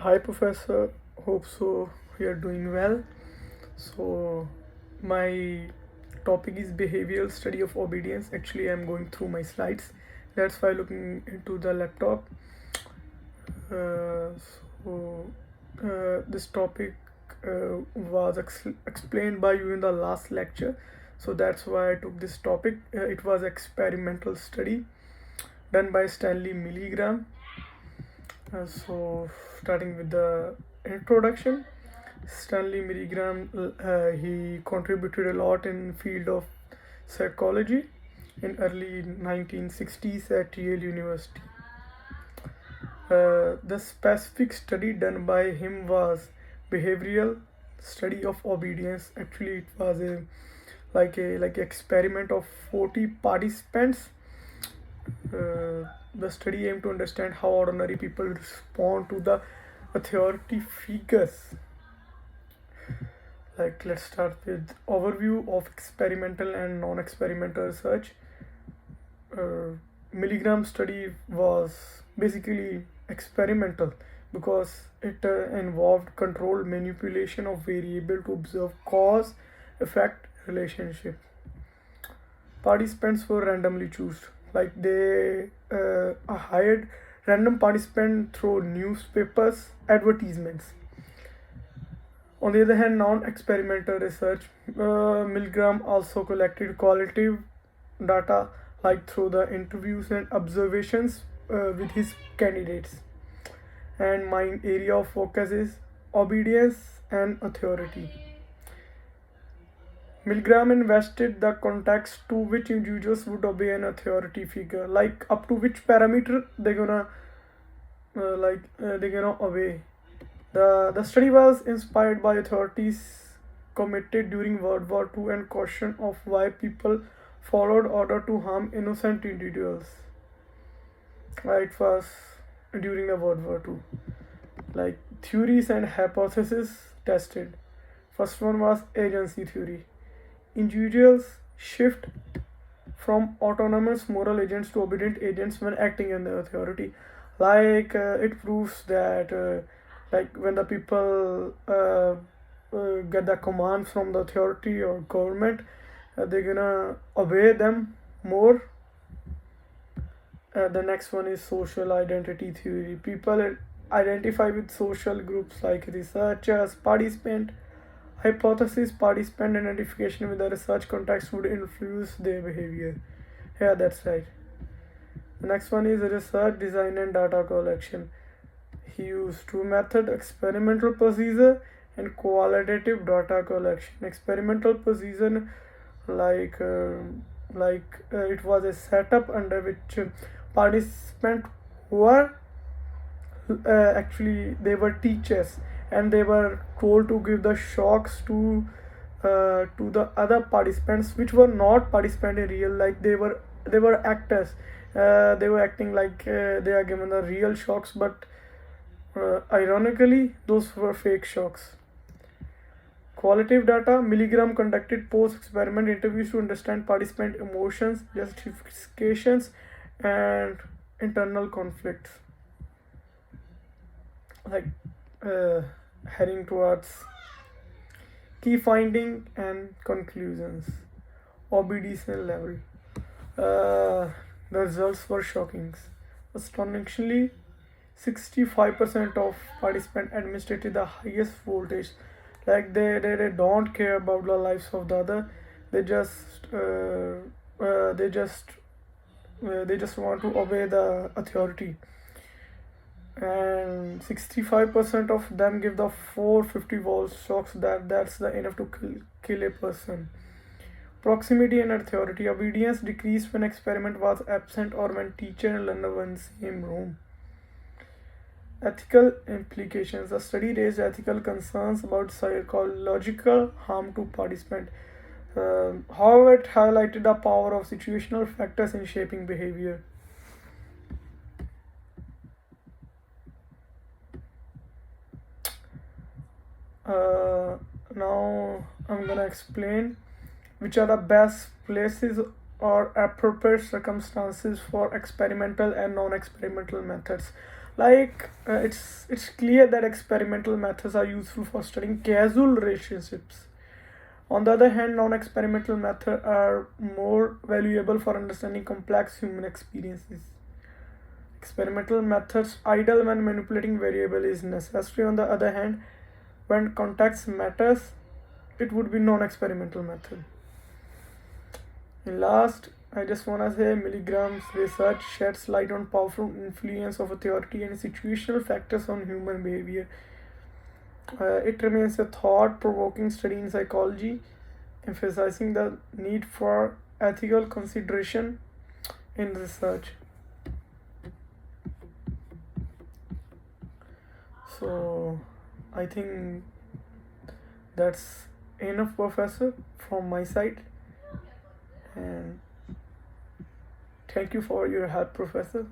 Hi, Professor. Hope so. You are doing well. So, my topic is behavioral study of obedience. Actually, I'm going through my slides. That's why looking into the laptop. This topic was explained by you in the last lecture. So that's why I took this topic. It was experimental study done by Stanley Milligram. Starting with the introduction, Stanley Milligram, he contributed a lot in field of psychology in early 1960s at Yale University. The specific study done by him was behavioral study of obedience. Actually, it was a experiment of 40 participants. The study aimed to understand how ordinary people respond to the authority figures. Let's start with overview of experimental and non-experimental research. Milligram study was basically experimental because it involved controlled manipulation of variable to observe cause effect relationship. Participants were randomly chosen, like they hired random participants through newspapers advertisements. On the other hand, non-experimental research, Milgram also collected qualitative data like through the interviews and observations with his candidates. And my area of focus is obedience and authority. Milgram invested the context to which individuals would obey an authority figure, like up to which parameter they're gonna obey. The study was inspired by authorities committed during World War II and caution of why people followed order to harm innocent individuals. It was during the World War II. Like theories and hypotheses tested. First one was agency theory. Individuals shift from autonomous moral agents to obedient agents when acting under authority. It proves that when the people get the command from the authority or government, they're gonna obey them more. The next one is social identity theory. People identify with social groups like researchers, participant. Hypothesis: participant identification with the research context would influence their behavior. Yeah, that's right. The next one is research design and data collection. He used two methods: experimental procedure and qualitative data collection. Experimental procedure, it was a setup under which participants were actually they were teachers and they were told to give the shocks to the other participants which were not participant in real, like they were actors. They were acting like they are given the real shocks, but ironically those were fake shocks. Qualitative data: Milligram conducted post-experiment interviews to understand participant emotions, justifications, and internal conflicts. Like heading towards key finding and conclusions. Obedience level. The results were shocking. Astonishingly, 65% of participants administered the highest voltage. Like they don't care about the lives of the other. They just they just want to obey the authority. And 65% of them give the 450 volt shocks. That's the enough to kill a person. Proximity and authority. Obedience decreased when experiment was absent or when teacher and learner were in the same room. Ethical implications. The study raised ethical concerns about psychological harm to participants. However, it highlighted the power of situational factors in shaping behavior. Now I'm gonna explain which are the best places or appropriate circumstances for experimental and non-experimental methods. It's clear that experimental methods are useful for studying causal relationships. On the other hand, non-experimental methods are more valuable for understanding complex human experiences. Experimental methods idle when manipulating variable is necessary. On the other hand, when context matters, it would be non-experimental method. And last, I just wanna say Milligram's research sheds light on powerful influence of authority and situational factors on human behavior. It remains a thought-provoking study in psychology, emphasizing the need for ethical consideration in research. So, I think that's enough, Professor, from my side. And thank you for your help, Professor.